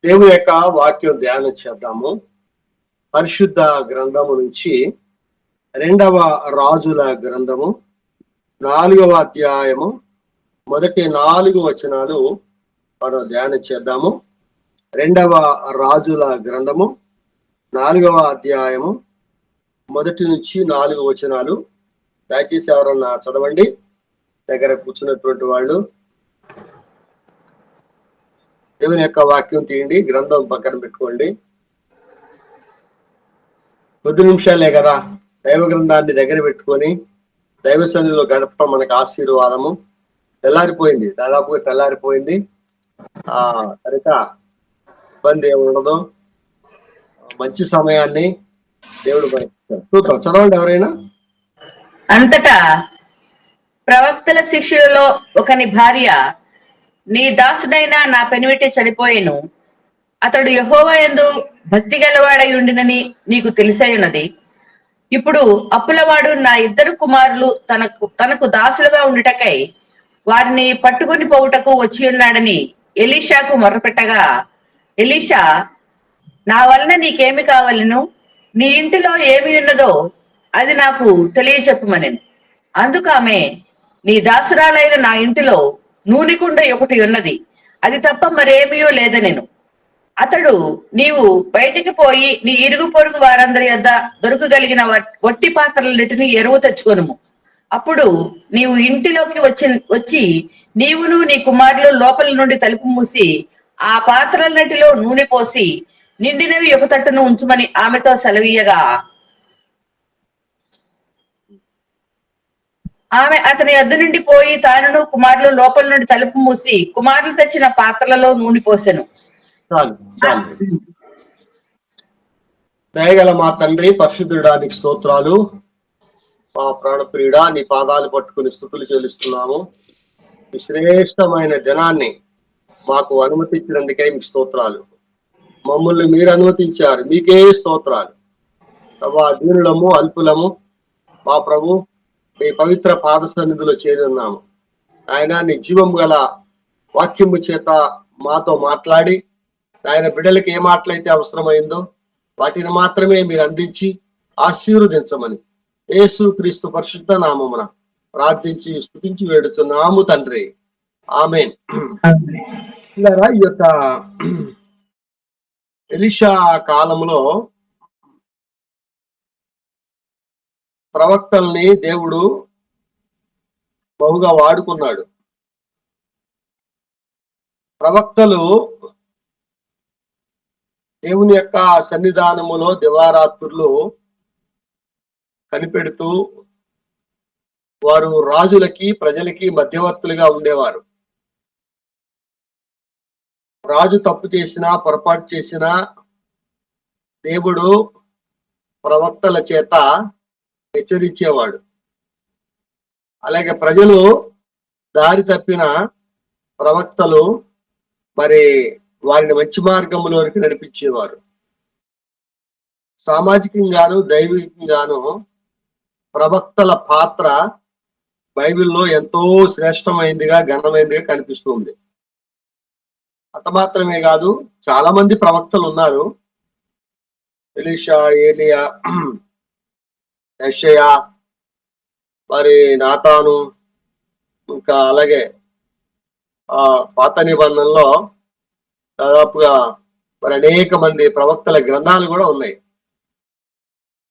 దేవుని యొక్క వాక్యం ధ్యానం చేద్దాము. పరిశుద్ధ గ్రంథము నుంచి 2వ రాజుల గ్రంథము 4వ అధ్యాయము మొదటి 4 వచనాలు మనం ధ్యానం చేద్దాము. 2వ రాజుల గ్రంథము 4వ అధ్యాయము మొదటి నుంచి 4 వచనాలు. దయచేసి ఎవరన్నా చదవండి, దగ్గర కూర్చున్నటువంటి వాళ్ళు. దేవుని యొక్క వాక్యం తీయండి, గ్రంథం పక్కన పెట్టుకోండి. కొద్ది నిమిషాలే కదా, దైవ గ్రంథాన్ని దగ్గర పెట్టుకొని దైవ సన్నిధిలో గడపడం మనకు ఆశీర్వాదము. తెల్లారిపోయింది, దాదాపుగా తెల్లారిపోయింది. కనుక ఇబ్బంది ఏమి ఉండదు. మంచి సమయాన్ని దేవుడు చూద్దాం. చదవండి ఎవరైనా. అంతటా ప్రవక్తల శిష్యులలో ఒకని భార్య, నీ దాసుడైన నా పెనివిటి చనిపోయెను, అతడు యెహోవా యందు భక్తి గలవాడై ఉండినని నీకు తెలిసైనది. ఇప్పుడు అప్పులవాడు నా 2 కుమారులు తనకు దాసులుగా ఉండుటకై వారిని పట్టుకొని పోవుటకు వచ్చి ఉన్నాడని ఎలీషాకు మొర్రపెట్టగా, ఎలీషా, నా వలన నీకేమి కావలెను? నీ ఇంటిలో ఏమి ఉన్నదో అది నాకు తెలియచెప్పుమనెను. అందుకు ఆమె, నీ దాసురాలైన నా ఇంటిలో నూనె కుండ ఒకటి ఉన్నది, అది తప్ప మరేమీయో లేదనెను. అతడు, నీవు బయటికి పోయి నీ ఇరుగు పొరుగు వారందరి యొద్ద దొరకగలిగిన వట్టి పాత్రలన్నిటిని ఎరువు తెచ్చుకొనుము. అప్పుడు నీవు ఇంటిలోకి వచ్చి నీవును నీ కుమారులు లోపల నుండి తలుపు మూసి ఆ పాత్రలన్నిటిలో నూనె పోసి నిండినవి ఒక తట్టును ఉంచుమని ఆమెతో సెలవీయగా, ఆమె అతని యొద్ద నుండి పోయి తానును కుమారులు లోపల నుండి తలుపు మూసి కుమారులు తెచ్చిన పాత్రలలో నూనె పోసెను. దయగల మా తండ్రి, పరిశుద్ధుడానికి స్తోత్రాలు. మా ప్రాణప్రియుడా, నీ పాదాలు పట్టుకుని స్తుతులు చెల్లిస్తున్నాము. ఈ శ్రేష్టమైన జనాన్ని మాకు అనుమతించినందుకే మీకు స్తోత్రాలు. మమ్మల్ని మీరు అనుమతించారు, మీకే స్తోత్రాలు. ప్రభా, దీనులము, అల్పులము మా ప్రభు నీ పవిత్ర పాద సన్నిధిలో చేరి ఉన్నాము. ఆయన నీ జీవం గల వాక్యము చేత మాతో మాట్లాడి, ఆయన బిడ్డలకి ఏ మాటలైతే అవసరమైందో వాటిని మాత్రమే మీరు అందించి ఆశీర్వదించమని యేసు క్రీస్తు పరిశుద్ధ నామమున ప్రార్థించి స్తుతించి వేడుచున్నాము తండ్రి, ఆమేన్. ఈ యొక్క ఎలీషా కాలంలో ప్రవక్తల్ని దేవుడు బహుగా వాడుకున్నాడు. ప్రవక్తలు దేవుని యొక్క సన్నిధానములో దివారాత్రులు కనిపెడుతూ వారు రాజులకి ప్రజలకి మధ్యవర్తులుగా ఉండేవారు. రాజు తప్పు చేసినా, పొరపాటు చేసినా దేవుడు ప్రవక్తల చేత హెచ్చరించేవాడు. అలాగే ప్రజలు దారి తప్పిన ప్రవక్తలు మరి వారిని మంచి మార్గంలోనికి నడిపించేవారు. సామాజికంగాను దైవికంగాను ప్రవక్తల పాత్ర బైబిల్లో ఎంతో శ్రేష్టమైందిగా, ఘనమైందిగా కనిపిస్తుంది. అంత మాత్రమే కాదు, చాలా మంది ప్రవక్తలు ఉన్నారు. ఎలీషా, ఏలియా, యెషయా, మరి నాతాను, ఇంకా అలాగే పాత నిబంధనలో దాదాపుగా మరి అనేక మంది ప్రవక్తల గ్రంథాలు కూడా ఉన్నాయి.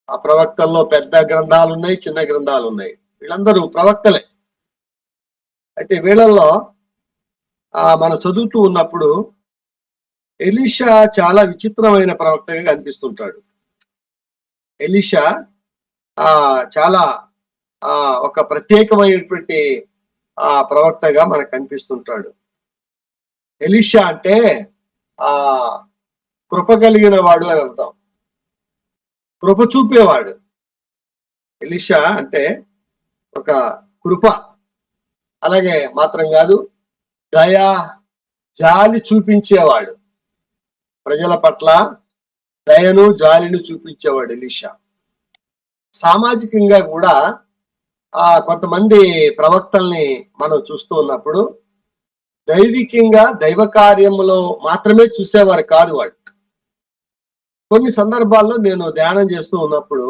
ఆ ప్రవక్తల్లో పెద్ద గ్రంథాలు ఉన్నాయి, చిన్న గ్రంథాలు ఉన్నాయి. వీళ్ళందరూ ప్రవక్తలే. అయితే వీళ్ళల్లో మనం చదువుతూ ఉన్నప్పుడు ఎలీషా చాలా విచిత్రమైన ప్రవక్తగా కనిపిస్తుంటాడు. ఎలీషా చాలా ఒక ప్రత్యేకమైనటువంటి ప్రవక్తగా మనకు కనిపిస్తుంటాడు. ఎలీషా అంటే కృప కలిగిన వాడు అని అర్థం, కృప చూపేవాడు. ఎలీషా అంటే ఒక కృప. అలాగే మాత్రం కాదు, దయా జాలి చూపించేవాడు. ప్రజల పట్ల దయను జాలిని చూపించేవాడు ఎలీషా. సామాజికంగా కూడా కొంతమంది ప్రవక్తల్ని మనం చూస్తూ ఉన్నప్పుడు దైవికంగా దైవ కార్యములో మాత్రమే చూసేవారు కాదు వాడు. కొన్ని సందర్భాల్లో నేను ధ్యానం చేస్తూ ఉన్నప్పుడు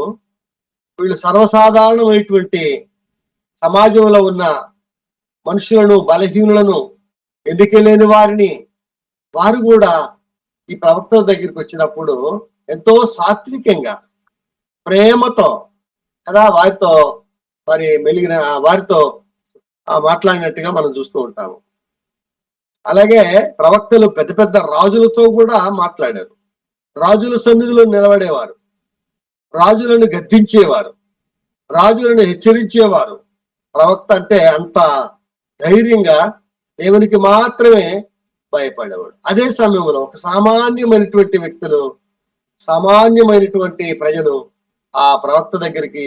వీళ్ళు సర్వసాధారణమైనటువంటి సమాజంలో ఉన్న మనుషులను, బలహీనులను, ఎన్నికలేని వారిని, వారు కూడా ఈ ప్రవక్తల దగ్గరికి వచ్చినప్పుడు ఎంతో సాత్వికంగా, ప్రేమతో కదా వారితో మరి మెలిగిన వారితో మాట్లాడినట్టుగా మనం చూస్తూ ఉంటాము. అలాగే ప్రవక్తలు పెద్ద పెద్ద రాజులతో కూడా మాట్లాడారు. రాజుల సన్నిధిలో నిలబడేవారు, రాజులను గద్దించేవారు, రాజులను హెచ్చరించేవారు. ప్రవక్త అంటే అంత ధైర్యంగా దేవునికి మాత్రమే భయపడేవాడు. అదే సమయంలో ఒక సామాన్యమైనటువంటి వ్యక్తులు, సామాన్యమైనటువంటి ప్రజలు ఆ ప్రవక్త దగ్గరికి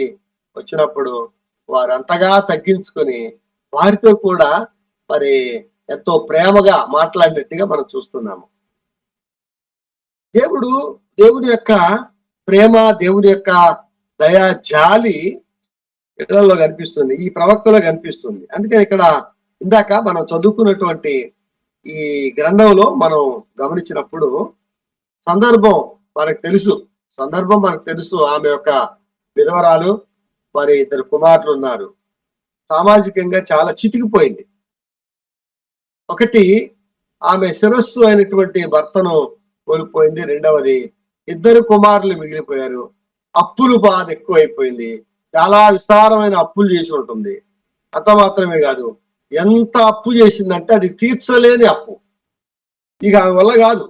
వచ్చినప్పుడు వారు అంతగా తగ్గించుకొని వారితో కూడా మరి ఎంతో ప్రేమగా మాట్లాడినట్టుగా మనం చూస్తున్నాము. దేవుని యొక్క ప్రేమ, దేవుని యొక్క దయా జాలి ఇళ్లలో కనిపిస్తుంది, ఈ ప్రవక్తలో కనిపిస్తుంది. అందుకని ఇక్కడ ఇందాక మనం చదువుకున్నటువంటి ఈ గ్రంథంలో మనం గమనించినప్పుడు సందర్భం మనకు తెలుసు. ఆమె యొక్క విధవరాలు, మరి 2 కుమారులు ఉన్నారు. సామాజికంగా చాలా చితికిపోయింది. ఒకటి, ఆమె శిరస్సు అయినటువంటి భర్తను కోల్పోయింది. రెండవది, 2 కుమారులు మిగిలిపోయారు. అప్పులు బాధ ఎక్కువైపోయింది. చాలా విస్తారమైన అప్పులు చేసి ఉంటుంది. అంత మాత్రమే కాదు, ఎంత అప్పు చేసిందంటే అది తీర్చలేని అప్పు. ఇక ఆమె వల్ల కాదు.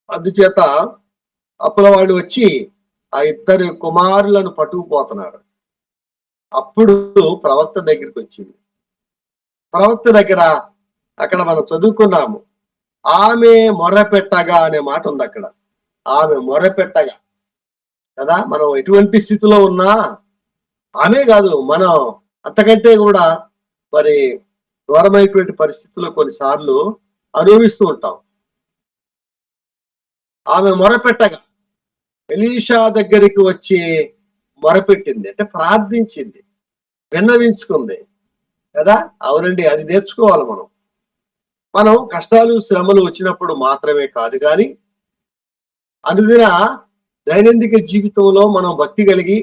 అందుచేత అప్పుల వాళ్ళు వచ్చి ఆ 2 కుమారులను పట్టుకుపోతున్నారు. అప్పుడు ప్రవక్త దగ్గరికి వచ్చింది. ప్రవక్త దగ్గర అక్కడ మనం చదువుకున్నాము, ఆమె మొరపెట్టగా అనే మాట ఉంది అక్కడ. ఆమె మొరపెట్టగా కదా, మనం ఎటువంటి స్థితిలో ఉన్నా ఆమె కాదు, మనం అంతకంటే కూడా మరి ఘోరమైనటువంటి పరిస్థితుల్లో కొన్నిసార్లు అనుభవిస్తూ ఉంటాం. ఆమె మొరపెట్టగా ఎలీషా దగ్గరికి వచ్చి మొరపెట్టింది, అంటే ప్రార్థించింది, విన్నవించుకుంది కదా. అవునండి, అది నేర్చుకోవాలి మనం కష్టాలు శ్రమలు వచ్చినప్పుడు మాత్రమే కాదు, కానీ అనుదిన దైనందిక జీవితంలో మనం భక్తి కలిగి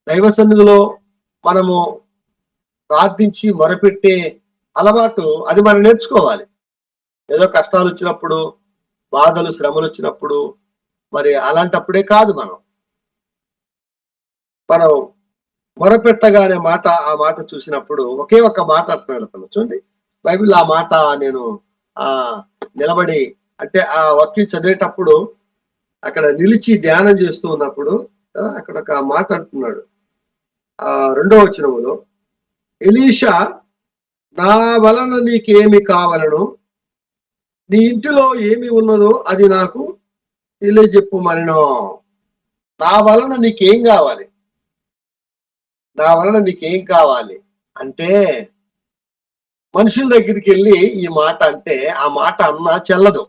దైవ సన్నిధిలో మనము ప్రార్థించి మొరపెట్టే అలవాటు, అది మనం నేర్చుకోవాలి. ఏదో కష్టాలు వచ్చినప్పుడు, బాధలు శ్రమలు వచ్చినప్పుడు మరి అలాంటప్పుడే కాదు, మనం మొరపెట్టగా అనే మాట, ఆ మాట చూసినప్పుడు ఒకే ఒక మాట అంటున్నాడు తను. చూడండి బైబిల్ ఆ మాట నేను నిలబడి, అంటే ఆ వాక్యం చదివేటప్పుడు అక్కడ నిలిచి ధ్యానం చేస్తూ ఉన్నప్పుడు అక్కడ ఒక మాట అంటున్నాడు. 2వ వచనములో, ఎలీషా, నా వలన నీకేమి కావాలను, నీ ఇంటిలో ఏమి ఉన్నదో అది నాకు తెలియజెప్పుమనెను. నా వలన నీకేం కావాలి, నా వలన నీకేం కావాలి అంటే, మనుషుల దగ్గరికి వెళ్ళి ఈ మాట అంటే ఆ మాట అన్నా చెల్లదు.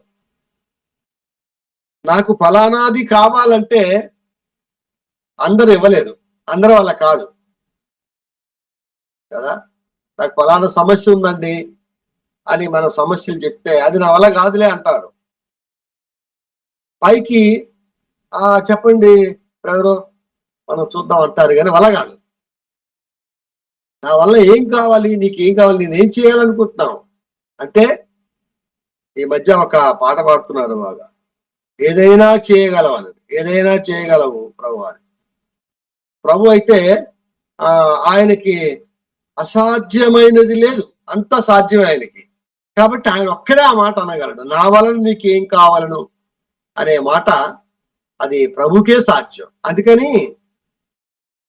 నాకు ఫలానాది కావాలంటే అందరు ఇవ్వలేరు, అందరి వల్ల కాదు కదా. నాకు ఫలానా సమస్య ఉందండి అని మనం సమస్యలు చెప్తే అది నా వల్ల కాదులే అంటారు. పైకి చెప్పండి బ్రదరు, మనం చూద్దాం అంటారు, కానీ వల్ల కాదు. నా వల్ల ఏం కావాలి, నీకేం కావాలి, నేనేం చేయాలనుకుంటున్నావు అంటే, ఈ మధ్య ఒక పాట పాడుతున్నారు బాగా, ఏదైనా చేయగలవని, ఏదైనా చేయగలవు ప్రభు అని. ప్రభు అయితే ఆయనకి అసాధ్యమైనది లేదు, అంత సాధ్యమే ఆయనకి. కాబట్టి ఆయన ఒక్కడే ఆ మాట అనగలడు. నా వలన నీకేం కావాలను అనే మాట అది ప్రభుకే సాధ్యం. అందుకని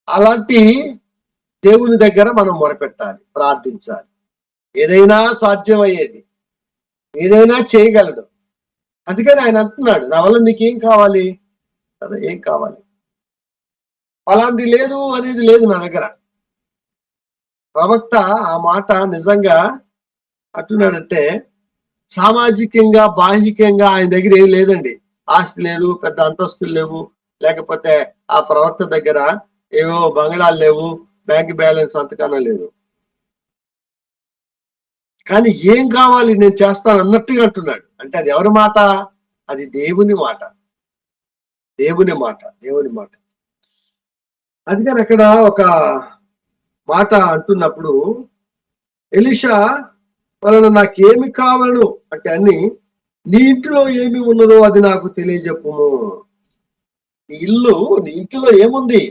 అలాంటి దేవుని దగ్గర మనం మొరపెట్టాలి, ప్రార్థించాలి. ఏదైనా సాధ్యమయ్యేది, ఏదైనా చేయగలడు. అందుకని ఆయన అంటున్నాడు, నా వల్ల నీకేం కావాలి కదా, ఏం కావాలి, అలాంటి లేదు అనేది లేదు నా దగ్గర. ప్రవక్త ఆ మాట నిజంగా అంటున్నాడంటే, సామాజికంగా బాహ్యకంగా ఆయన దగ్గర ఏం లేదండి. ఆస్తి లేదు, పెద్ద అంతస్తులు లేవు, లేకపోతే ఆ ప్రవక్త దగ్గర ఏవో బంగళాలు లేవు, బ్యాంక్ బ్యాలెన్స్ అంతకన్నా లేదు. కానీ ఏం కావాలి నేను చేస్తాను అన్నట్టుగా అంటున్నాడు. అంటే అది ఎవరి మాట? అది దేవుని మాట, దేవుని మాట, దేవుని మాట. అందుకని అక్కడ ఒక మాట అంటున్నప్పుడు, ఎలీషా వలన నాకేమి కావాలను అంటే అన్ని, నీ ఇంటిలో ఏమి ఉన్నదో అది నాకు తెలియజెప్పుము. నీ ఇల్లు, నీ ఇంటిలో ఏముంది,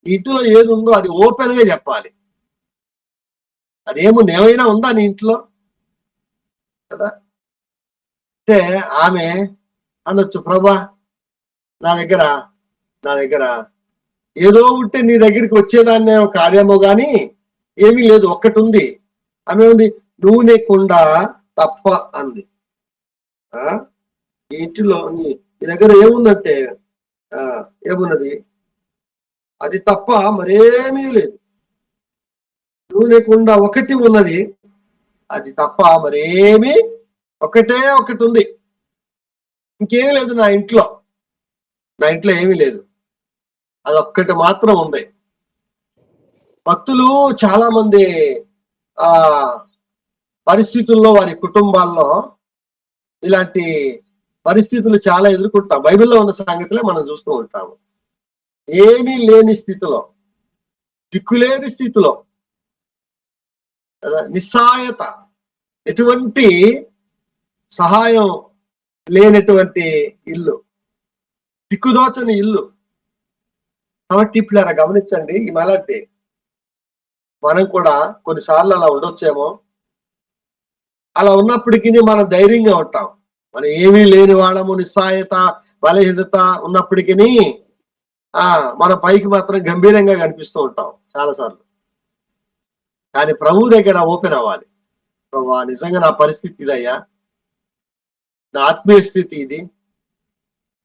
నీ ఇంటిలో ఏది ఉందో అది ఓపెన్ గా చెప్పాలి. అదేముంది, ఏమైనా ఉందా నీ ఇంట్లో కదా? అంటే ఆమె అనొచ్చు, ప్రభా నా దగ్గర ఏదో ఉంటే నీ దగ్గరికి వచ్చేదాన్ని కార్యమో గాని ఏమీ లేదు, ఒక్కటి ఉంది. ఆమె ఉంది, నూనె కుండ తప్ప అంది. ఈ ఇంటిలో నీ దగ్గర ఏముందంటే ఏమున్నది, అది తప్ప మరేమీ లేదు. నూనె కుండ ఒకటి ఉన్నది, అది తప్ప మరేమీ ఒకటి ఉంది, ఇంకేమీ లేదు నా ఇంట్లో ఏమీ లేదు, అదొక్కటి మాత్రం ఉంది. భక్తులు చాలా మంది ఆ పరిస్థితుల్లో, వారి కుటుంబాల్లో ఇలాంటి పరిస్థితులు చాలా ఎదుర్కొంటాం. బైబిల్లో ఉన్న సంగతులే మనం చూస్తూ ఉంటాము. ఏమీ లేని స్థితిలో, దిక్కులేని స్థితిలో కదా, నిస్సహాయత, ఎటువంటి సహాయం లేనటువంటి ఇల్లు, దిక్కుదోచని ఇల్లు. కాబట్టి ఇప్పుడు అలా గమనించండి, ఈ మలాంటి మనం కూడా కొన్నిసార్లు అలా ఉండొచ్చేమో. అలా ఉన్నప్పటికీ మనం ధైర్యంగా ఉంటాం. మనం ఏమీ లేని వాళ్ళము, నిస్సహాయత, బలహీనత ఉన్నప్పటికీ మన పైకి మాత్రం గంభీరంగా కనిపిస్తూ ఉంటాం చాలాసార్లు. కానీ ప్రభు దగ్గర ఓపెన్ అవ్వాలి. ప్రభు, నిజంగా నా పరిస్థితి ఇదయ్యా, నా ఆత్మీయ స్థితి ఇది,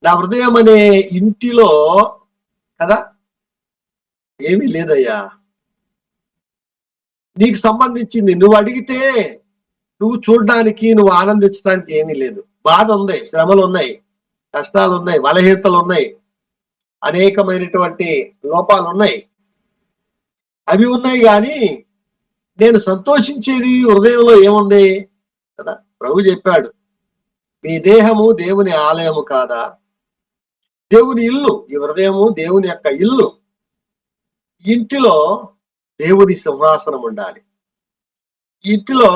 నా హృదయం అనే ఇంటిలో కదా ఏమీ లేదయ్యా, నీకు సంబంధించింది నువ్వు అడిగితే నువ్వు చూడడానికి, నువ్వు ఆనందించడానికి ఏమీ లేదు. బాధ ఉంది, శ్రమలు ఉన్నాయి, కష్టాలు ఉన్నాయి, బలహీనతలు ఉన్నాయి, అనేకమైనటువంటి లోపాలు ఉన్నాయి. అవి ఉన్నాయి కానీ నేను సంతోషించేది హృదయంలో ఏముంది కదా? ప్రభు చెప్పాడు, మీ దేహము దేవుని ఆలయము కాదా, దేవుని ఇల్లు. ఈ హృదయము దేవుని యొక్క ఇల్లు. ఇంటిలో దేవుని సింహాసనం ఉండాలి, ఇంటిలో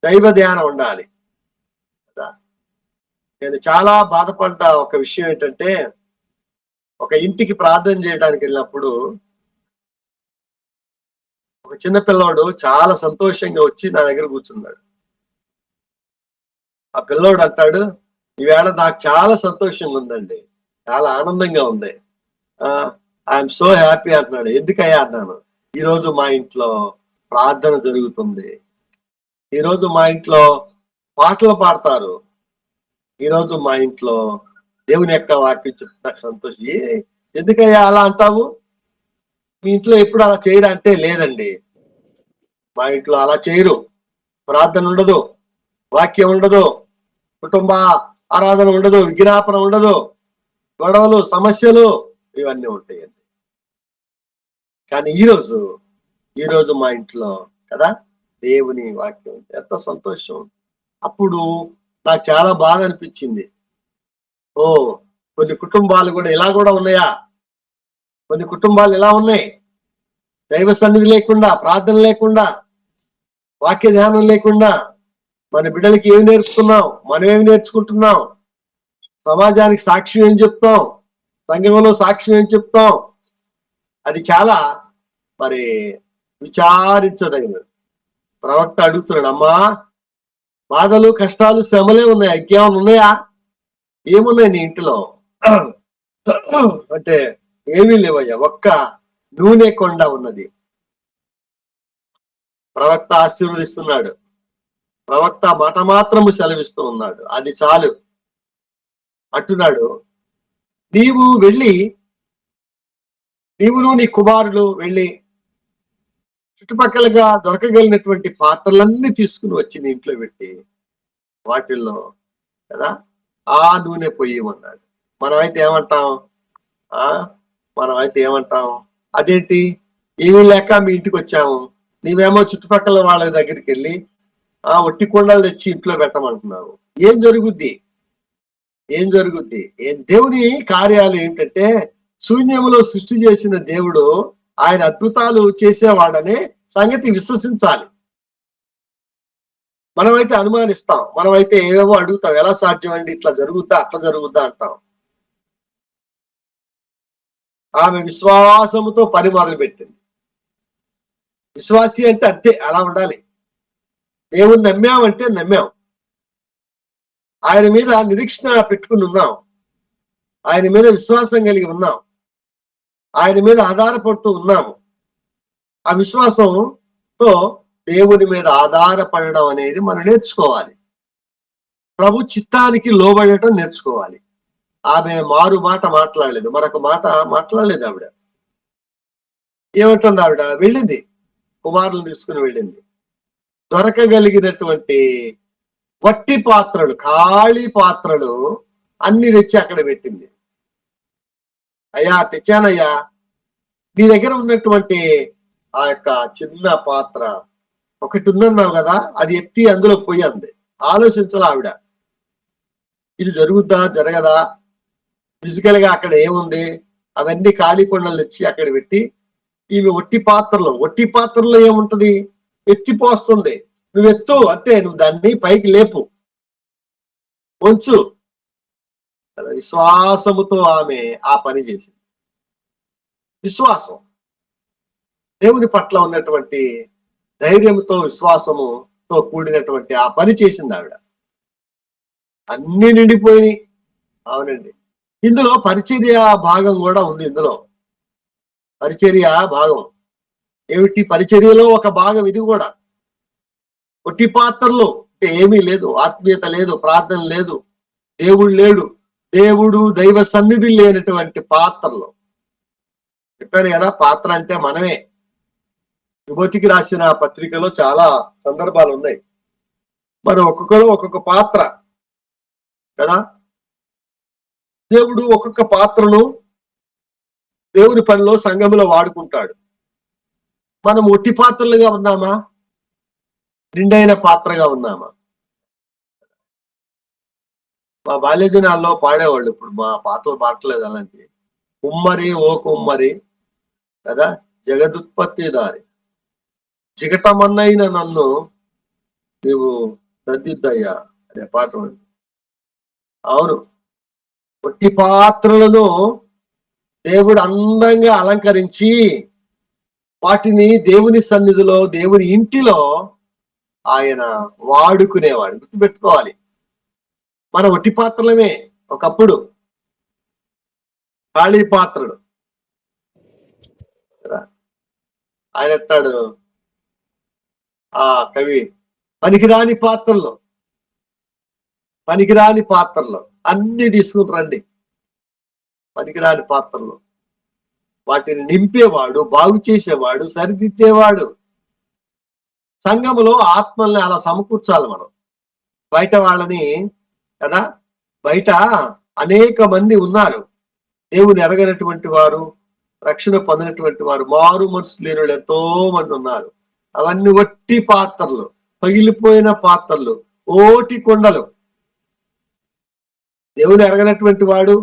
దైవ ధ్యానం ఉండాలి కదా. నేను చాలా బాధపడ్డ ఒక విషయం ఏంటంటే, ఒక ఇంటికి ప్రార్థన చేయడానికి వెళ్ళినప్పుడు ఒక చిన్న పిల్లోడు చాలా సంతోషంగా వచ్చి నా దగ్గర కూర్చున్నాడు. ఆ పిల్లోడు అంటాడు, ఈవేళ నాకు చాలా సంతోషంగా ఉందండి, చాలా ఆనందంగా ఉంది, ఐఎమ్ సో హ్యాపీ అంటున్నాడు. ఎందుకయ్యా అన్నాను, ఈరోజు మా ఇంట్లో ప్రార్థన జరుగుతుంది, ఈరోజు మా ఇంట్లో పాటలు పాడతారు, ఈరోజు మా ఇంట్లో దేవుని యొక్క వాక్యం చెప్తే సంతోషం. ఎందుకయ్యా అలా అంటావు, మీ ఇంట్లో ఎప్పుడు అలా చేయరా అంటే, లేదండి మా ఇంట్లో అలా చేయరు, ప్రార్థన ఉండదు, వాక్యం ఉండదు, కుటుంబ ఆరాధన ఉండదు, విజ్ఞాపన ఉండదు, గొడవలు, సమస్యలు ఇవన్నీ ఉంటాయండి. కానీ ఈరోజు మా ఇంట్లో కదా దేవుని వాక్యం, ఎంత సంతోషం. అప్పుడు నాకు చాలా బాధ అనిపించింది. కొన్ని కుటుంబాలు కూడా ఇలా కూడా ఉన్నాయా, కొన్ని కుటుంబాలు ఇలా ఉన్నాయి, దైవ సన్నిధి లేకుండా, ప్రార్థన లేకుండా, వాక్య ధ్యానం లేకుండా మన బిడ్డలకి ఏమి నేర్పుతున్నాం, మనం ఏమి నేర్చుకుంటున్నాం, సమాజానికి సాక్ష్యం ఏం చెప్తాం, సంఘంలో సాక్ష్యం ఏం చెప్తాం, అది చాలా మరి విచారించదగినది. ప్రవక్త అడుగుతున్నాడు, అమ్మా బాధలు, కష్టాలు, శ్రమలే ఉన్నాయి, ఇంకేమైనా ఉన్నాయా, ఏమున్నాయి నీ ఇంటిలో అంటే ఏమీ లేవయ్యా, ఒక్క నూనె కొండ ఉన్నది. ప్రవక్త ఆశీర్వదిస్తున్నాడు, ప్రవక్త మాట మాత్రము సెలవిస్తూ ఉన్నాడు, అది చాలు అంటున్నాడు. నీవును నీ కుమారులు వెళ్ళి చుట్టుపక్కలగా దొరకగలిగినటువంటి పాత్రలన్నీ తీసుకుని వచ్చి నీ ఇంట్లో పెట్టి వాటిల్లో కదా ఆ నూనె పొయ్యమన్నాడు. మనమైతే ఏమంటాం, అదేంటి ఏమీ లేక మీ ఇంటికి వచ్చాము, నీవేమో చుట్టుపక్కల వాళ్ళ దగ్గరికి వెళ్ళి ఒట్టి కొండలు తెచ్చి ఇంట్లో పెట్టమంటున్నావు. ఏం జరుగుద్ది? దేవుని కార్యాలు ఏంటంటే, శూన్యములో సృష్టి చేసిన దేవుడు ఆయన అద్భుతాలు చేసేవాడనే సంగతి విశ్వసించాలి. మనమైతే అనుమానిస్తాం, మనమైతే ఏవేవో అడుగుతాం, ఎలా సాధ్యం అండి, ఇట్లా జరుగుద్దా అట్లా జరుగుద్దా అంటాం. ఆమె విశ్వాసముతో పని మొదలు పెట్టింది. విశ్వాసి అంటే అంతే, అలా ఉండాలి. దేవుని నమ్మామంటే నమ్మాం, ఆయన మీద నిరీక్షణ పెట్టుకుని ఉన్నాం, ఆయన మీద విశ్వాసం కలిగి ఉన్నాం, ఆయన మీద ఆధారపడుతూ ఉన్నాము. ఆ విశ్వాసంతో దేవుని మీద ఆధారపడడం అనేది మనం నేర్చుకోవాలి. ప్రభు చిత్తానికి లోబడటం నేర్చుకోవాలి. ఆమె మారు మాట మాట్లాడలేదు, మరొక మాట మాట్లాడలేదు. ఆవిడ ఏమంటుంది? ఆవిడ వెళ్ళింది, కుమారులను తీసుకుని వెళ్ళింది. దొరకగలిగినటువంటి వట్టి పాత్రలు, ఖాళీ పాత్రలు అన్ని తెచ్చి అక్కడ పెట్టింది. అయ్యా తెచ్చానయ్యా, నీ దగ్గర ఉన్నటువంటి ఆ యొక్క చిన్న పాత్ర ఒకటి ఉందన్నావు కదా, అది ఎత్తి అందులో పోయింది. ఆలోచించాల ఆవిడ, ఇది జరుగుద్దా జరగదా, ఫిజికల్ గా అక్కడ ఏముంది, అవన్నీ ఖాళీ కొండలు తెచ్చి అక్కడ పెట్టి, ఇవి ఒట్టి పాత్రలో ఏముంటది, ఎత్తిపోస్తుంది. నువ్వు ఎత్తు అంతే, నువ్వు దాన్ని పైకి లేపు, ఉంచు కదా. విశ్వాసముతో ఆమె ఆ పని చేసింది. విశ్వాసం, దేవుని పట్ల ఉన్నటువంటి ధైర్యంతో, విశ్వాసముతో కూడినటువంటి ఆ పని చేసింది ఆవిడ. అన్ని నిండిపోయి. అవునండి, ఇందులో పరిచర్య భాగం కూడా ఉంది. ఇందులో పరిచర్య భాగం ఏమిటి? పరిచర్యలో ఒక భాగం ఇది కూడా. ఒట్టి పాత్రలో ఏమీ లేదు, ఆత్మీయత లేదు, ప్రార్థన లేదు, దేవుడు లేడు, దేవుడు దైవ సన్నిధి లేనటువంటి పాత్రలో. చెప్పాను కదా, పాత్ర అంటే మనమే. తిమోతికి రాసిన పత్రికలో చాలా సందర్భాలు ఉన్నాయి. మరి ఒక్కొక్కరు ఒక్కొక్క పాత్ర కదా. దేవుడు ఒక్కొక్క పాత్రను దేవుని పనిలో, సంఘంలో వాడుకుంటాడు. మనం ఒట్టి పాత్రలుగా ఉన్నామా, నిండైన పాత్రగా ఉన్నామా? మా బాల్య దినాల్లో పాడేవాళ్ళు, ఇప్పుడు మా పాటలు పాడలేదు అలాంటి. కుమ్మరి ఓ కుమ్మరి కదా, జగదుత్పత్తి దారి, జిగటమన్నైన నన్ను నీవు సర్దిద్దయ్యా అనే పాట. అవును, ఒట్టి పాత్రలను దేవుడు అందంగా అలంకరించి వాటిని దేవుని సన్నిధిలో, దేవుని ఇంటిలో ఆయన వాడుకునేవాడు. గుర్తుపెట్టుకోవాలి, మన ఒట్టి పాత్రలమే ఒకప్పుడు, ఖాళీ పాత్రలు కదా. ఆయన అంటాడు ఆ కవి, పనికిరాని పాత్రలో అన్ని తీసుకుని రండి. పనికిరాని పాత్రలో వాటిని నింపేవాడు, బాగు చేసేవాడు, సరిదిద్దేవాడు. సంఘములో ఆత్మల్ని అలా సమకూర్చాలి మనం. బయట వాళ్ళని కదా, బయట అనేక మంది ఉన్నారు, దేవుని ఎరగనటువంటి వారు, రక్షణ పొందినటువంటి వారు, మారు మనసు లేని వాళ్ళు ఎంతో మంది ఉన్నారు. అవన్నీ ఒట్టి పాత్రలు, పగిలిపోయిన పాత్రలు, ఓటి కొండలు. దేవుని ఎరగనటువంటి వాడు,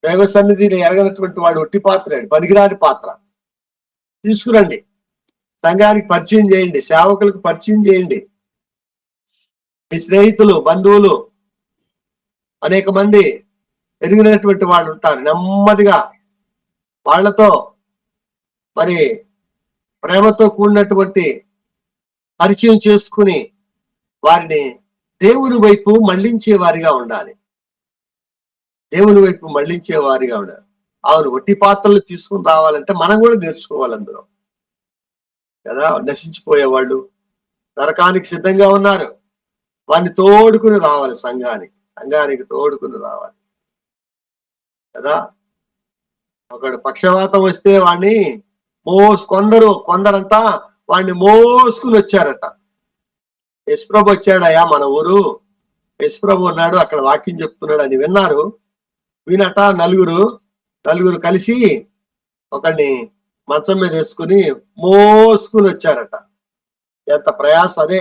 దైవ సన్నిధిని ఎరగనటువంటి వాడు ఒట్టి పాత్ర, పనికిరాని పాత్ర. తీసుకురండి, సంఘానికి పరిచయం చేయండి, సేవకులకు పరిచయం చేయండి. మీ స్నేహితులు, బంధువులు అనేక మంది ఎరిగినటువంటి వాళ్ళు ఉంటారు. నెమ్మదిగా వాళ్లతో మరి ప్రేమతో కూడినటువంటి పరిచయం చేసుకుని వారిని దేవుని వైపు మళ్లించే వారిగా ఉండాలి. అవును, ఒట్టి పాత్రలు తీసుకుని రావాలంటే మనం కూడా నేర్చుకోవాలి అందులో కదా. నశించిపోయేవాళ్ళు, నరకానికి సిద్ధంగా ఉన్నారు, వాడిని తోడుకుని రావాలి, సంఘానికి తోడుకుని రావాలి కదా. ఒకడు పక్షవాతం వస్తే వాడిని కొందరంతా వాడిని మోసుకుని వచ్చారట. యశ్ప్రభు వచ్చాడయా మన ఊరు, యశ్ప్రభు ఉన్నాడు అక్కడ, వాక్యం చెప్తున్నాడు అని విన్నారు. వినట నలుగురు కలిసి ఒకడిని మంచం మీద వేసుకుని మోసుకుని వచ్చారట. ఎంత ప్రయాస! అదే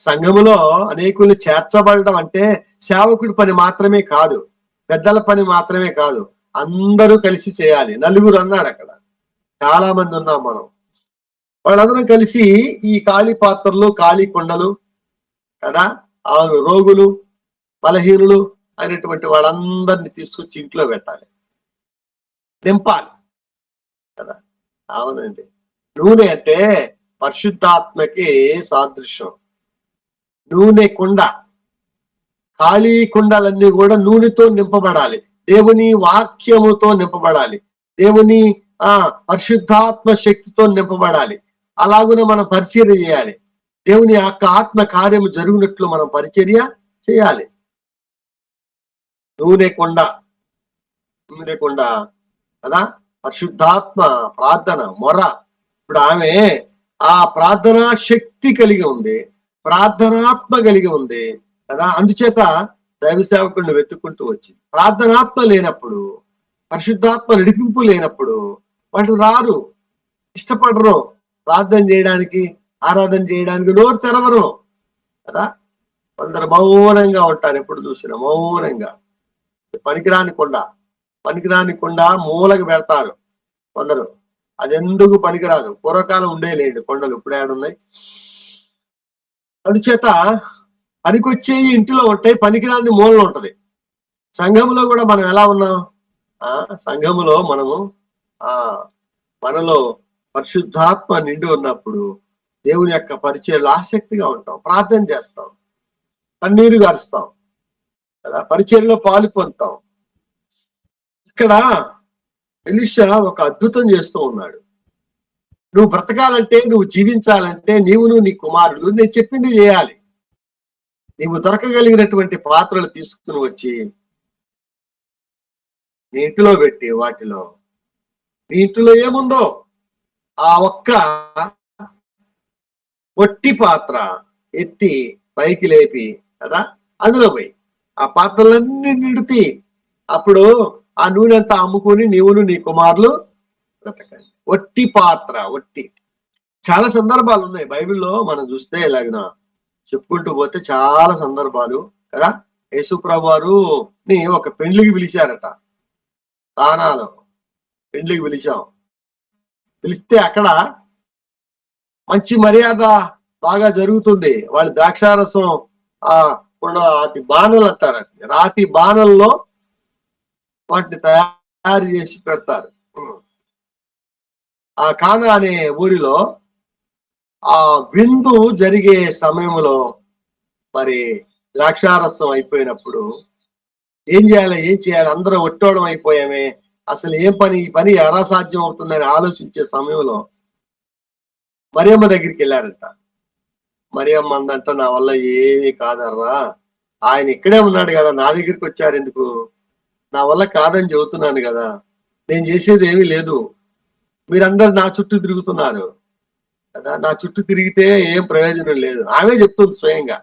సంఘములో అనేకుల్ని చేర్చబడడం అంటే సేవకుడి పని మాత్రమే కాదు, పెద్దల పని మాత్రమే కాదు, అందరూ కలిసి చేయాలి. నలుగురు అన్నాడు అక్కడ, చాలా మంది ఉన్నాం మనం. వాళ్ళందరం కలిసి ఈ ఖాళీ పాత్రలు, ఖాళీ కుండలు కదా, అవును, రోగులు, బలహీనులు అయినటువంటి వాళ్ళందరినీ తీసుకొచ్చి ఇంట్లో పెట్టాలి, నింపాలి కదా. అవునండి. నూనె అంటే పరిశుద్ధాత్మకి సాదృశ్యం. నూనె కుండ, ఖాళీ కుండలన్నీ కూడా నూనెతో నింపబడాలి, దేవుని వాక్యముతో నింపబడాలి, దేవుని పరిశుద్ధాత్మ శక్తితో నింపబడాలి. అలాగునే మనం పరిచర్య చేయాలి. దేవుని యొక్క ఆత్మ కార్యము జరుగునట్లు మనం పరిచర్య చేయాలి. నూనె కొండ, నూనె కొండ కదా, పరిశుద్ధాత్మ ప్రార్థన మొర. ఇప్పుడు ఆమె ఆ ప్రార్థనా శక్తి కలిగి ఉంది, ప్రార్థనాత్మ కలిగి ఉంది కదా. అందుచేత దైవ సేవకుడిని వెతుక్కుంటూ వచ్చింది. ప్రార్థనాత్మ లేనప్పుడు, పరిశుద్ధాత్మ నడిపింపు లేనప్పుడు వాళ్ళు రారు, ఇష్టపడరు ప్రార్థన చేయడానికి, ఆరాధన చేయడానికి, నోరు తెరవరు కదా. కొందరు మౌనంగా ఉంటారు, ఎప్పుడు చూసినా మౌనంగా. పనికిరాని కొండ మూలకి పెడతారు కొందరు. అది ఎందుకు పనికిరాదు. పూర్వకాలం ఉండేలేండి కొండలు, ఇప్పుడు ఏడున్నాయి. అందుచేత పనికొచ్చే ఇంటిలో ఉంటాయి, పనికిరాని మూలలో ఉంటది. సంఘములో కూడా మనం ఎలా ఉన్నాం? సంఘములో మనము మనలో పరిశుద్ధాత్మ నిండి ఉన్నప్పుడు దేవుని యొక్క పరిచయలు ఆసక్తిగా ఉంటాం, ప్రార్థన చేస్తాం, కన్నీరు గారుస్తాం కదా, పరిచయలో పాలు పొందుతాం. ఇక్కడ ఎలీషా ఒక అద్భుతం చేస్తూ ఉన్నాడు. నువ్వు బ్రతకాలంటే, నువ్వు జీవించాలంటే, నీవును నీ కుమారుడు నేను చెప్పింది చేయాలి. నీవు దొరకగలిగినటువంటి పాత్రలు తీసుకుని వచ్చి నీ ఇంటిలో పెట్టి, వాటిలో నీ ఇంటిలో ఏముందో ఆ ఒక్క ఒట్టి పాత్ర ఎత్తి పైకి లేపి కదా, అందులో పోయి ఆ పాత్రలన్నీ నిండుతి. అప్పుడు ఆ నూనె అంతా అమ్ముకొని నీవును నీ కుమారులు బ్రతకండి. ఒట్టి పాత్ర, ఒట్టి. చాలా సందర్భాలు ఉన్నాయి బైబిల్లో మనం చూస్తే, ఇలాగిన చెప్పుకుంటూ పోతే చాలా సందర్భాలు కదా. యేసుప్రభు వారుని ఒక పెండ్లికి పిలిచారట, కానాలో పెండ్లికి పిలిస్తే అక్కడ మంచి మర్యాద బాగా జరుగుతుంది. వాళ్ళు ద్రాక్షారసం వాటి బాణలు అంటారు, రాతి బాణల్లో వాటిని తయారు చేసి పెడతారు. ఆ కానా అనే ఊరిలో ఆ విందు జరిగే సమయంలో మరి ద్రాక్షారసం అయిపోయినప్పుడు ఏం చేయాలి, అందరూ ఒట్టోడం అయిపోయామే, అసలు ఈ పని ఎలా సాధ్యం అవుతుందని ఆలోచించే సమయంలో మరియమ్మ దగ్గరికి వెళ్ళారంట. మరియమ్మ అందంట, నా వల్ల ఏమీ కాదర్రా, ఆయన ఇక్కడే ఉన్నాడు కదా, నా దగ్గరికి వచ్చారు ఎందుకు, నా వల్ల కాదని చెబుతున్నాను కదా, నేను చేసేది ఏమీ లేదు, మీరందరు నా చుట్టూ తిరుగుతున్నారు కదా, నా చుట్టూ తిరిగితే ఏం ప్రయోజనం లేదు. ఆమె చెప్తుంది స్వయంగా,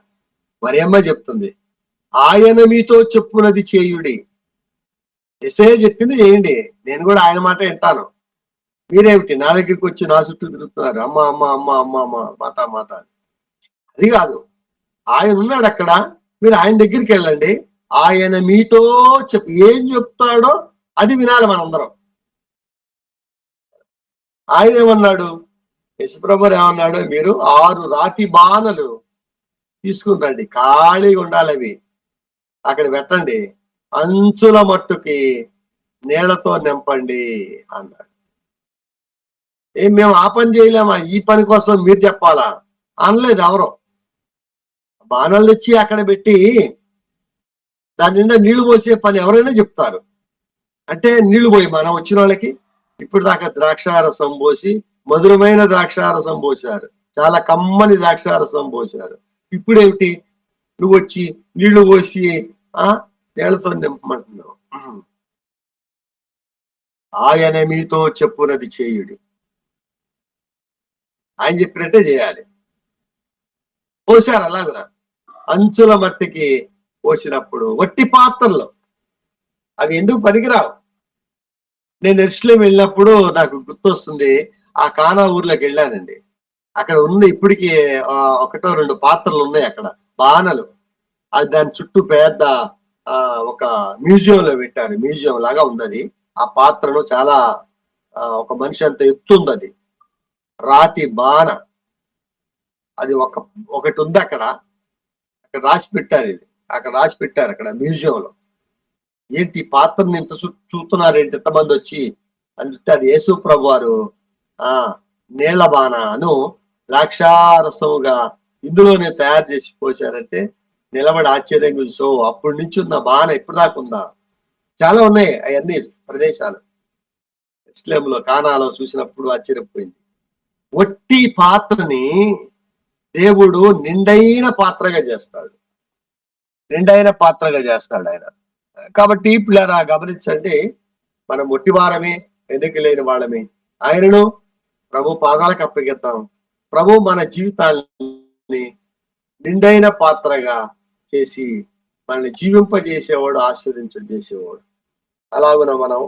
మరియమ్మ చెప్తుంది, ఆయన మీతో చెప్పునది చేయుడి. యేసయ్య చెప్పింది చేయండి, నేను కూడా ఆయన మాట వింటాను. మీరేమిటి నా దగ్గరికి వచ్చి నా చుట్టూ తిరుగుతున్నారు, అమ్మ అమ్మ అమ్మ అమ్మ అమ్మ మాత మాత. అది కాదు, ఆయన ఉన్నాడు అక్కడ, మీరు ఆయన దగ్గరికి వెళ్ళండి, ఆయన మీతో ఏం చెప్తాడో అది వినాలి మనందరం. ఆయన ఏమన్నాడు, యేసుప్రభు ఏమన్నాడు, మీరు 6 రాతి బాణలు తీసుకుని రండి, ఖాళీగా ఉండాలి, అవి అక్కడ పెట్టండి, అంచుల మట్టుకి నీళ్లతో నింపండి అన్నాడు. మేము ఆ పని చేయలేమా, ఈ పని కోసం మీరు చెప్పాలా అనలేదు ఎవరో. బాణాలు తెచ్చి అక్కడ పెట్టి దాని నిండా నీళ్లు పోసే పని ఎవరైనా చెప్తారు. అంటే నీళ్లు పోయి మనం వచ్చిన వాళ్ళకి ఇప్పుడు దాకా ద్రాక్షారసం పోసి, మధురమైన ద్రాక్షారసం పోసారు, చాలా కమ్మని ద్రాక్షారసం పోసారు. ఇప్పుడేమిటి, నువ్వు వచ్చి నీళ్లు పోసి నీళ్లతో నింపమంటున్నావు. ఆయన మీతో చెప్పునది చేయుడి, ఆయన చెప్పినట్టే చేయాలి. పోసారు అలాగున అంచుల మట్టికి పోసినప్పుడు, వట్టి పాత్రలు అవి ఎందుకు పనికిరావు, నేను ఎరుసలేం వెళ్ళినప్పుడు నాకు గుర్తొస్తుంది, ఆ కానా ఊర్లోకి వెళ్ళానండి. అక్కడ ఉంది ఇప్పటికి ఒకటో రెండు పాత్రలు ఉన్నాయి అక్కడ, బాణలు. అది దాని చుట్టూ పెద్ద ఒక మ్యూజియం లో పెట్టారు, మ్యూజియం లాగా ఉంది అది. ఆ పాత్రను చాలా ఒక మనిషి అంత ఎత్తుంది అది, రాతి బాణ. అది ఒకటి ఉంది అక్కడ రాసి పెట్టారు, ఇది అక్కడ రాసి పెట్టారు అక్కడ మ్యూజియం లో. ఏంటి పాత్రని ఇంత చూస్తున్నారు ఏంటి ఎంతమంది వచ్చి అని చెప్తే, అది యేసు ప్రభు వారు నీళ్ల బాణను ద్రాక్షారసముగా ఇందులోనే తయారు చేసి పోసారంటే నిలబడి ఆశ్చర్యం చూసో, అప్పటి నుంచి ఉన్న బాణ ఇప్పుడు దాకా ఉందా? చాలా ఉన్నాయి అవన్నీ ప్రదేశాలు. ఇస్లాంలో కానాలో చూసినప్పుడు ఆశ్చర్యపోయింది. ఒట్టి పాత్రని దేవుడు నిండైన పాత్రగా చేస్తాడు, నిండైన పాత్రగా చేస్తాడు ఆయన. కాబట్టి పిల్లరా గమనించండి, మనం ఒట్టివారమే, ఎన్నిక లేని వాళ్ళమే. ఆయనను ప్రభు పాదాలకు అప్పగిద్దాం. ప్రభు మన జీవితాన్ని నిండైన పాత్రగా చేసి మనల్ని జీవింపజేసేవాడు, ఆస్వాదించేసేవాడు. అలాగున మనం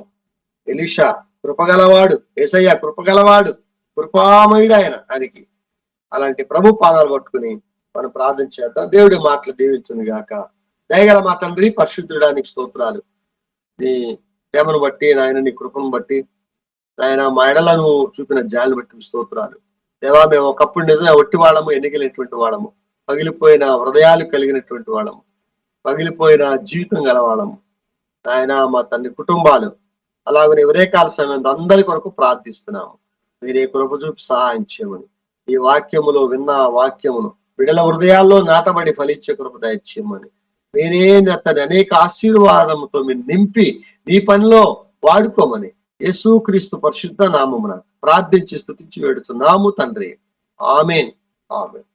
ఎలీషా కృపగలవాడు, యేసయ్య కృపగలవాడు, కృపామయుడు ఆయనకి. అలాంటి ప్రభు పాదాలు పట్టుకుని మనం ప్రార్థన చేద్దాం. దేవుడి మాటలు దీవించును గాక. దయగల మా తండ్రి, పరిశుద్ధుడానికి స్తోత్రాలు. నీ ప్రేమను బట్టి నాయన, నీ కృపను బట్టి నాయన, మా ఎడలను చూపిన జాలిని బట్టి స్తోత్రాలు. దేవా, మేము ఒకప్పుడు నిజంగా ఒట్టి వాళ్ళము, ఎన్నికలేటువంటి వాళ్ళము, పగిలిపోయిన హృదయాలు కలిగినటువంటి వాళ్ళము, పగిలిపోయిన జీవితం గలవాళ్ళము నాయన. మా తండ్రి కుటుంబాలు అలాగనే ఉదయకాల సమయంలో అందరి కొరకు ప్రార్థిస్తున్నాము. మీరే కృప చూపి సహాయం చేయమని, ఈ వాక్యములో విన్న వాక్యమును బిడల హృదయాల్లో నాటబడి ఫలించే కృప దయచేయమని, మీరే అతని అనేక ఆశీర్వాదముతో మీరు నింపి నీ పనిలో వాడుకోమని యేసుక్రీస్తు పరిశుద్ధ నామమున ప్రార్థించి స్తుతించి వేడుతున్నాము తండ్రి. ఆమేన్, ఆమేన్.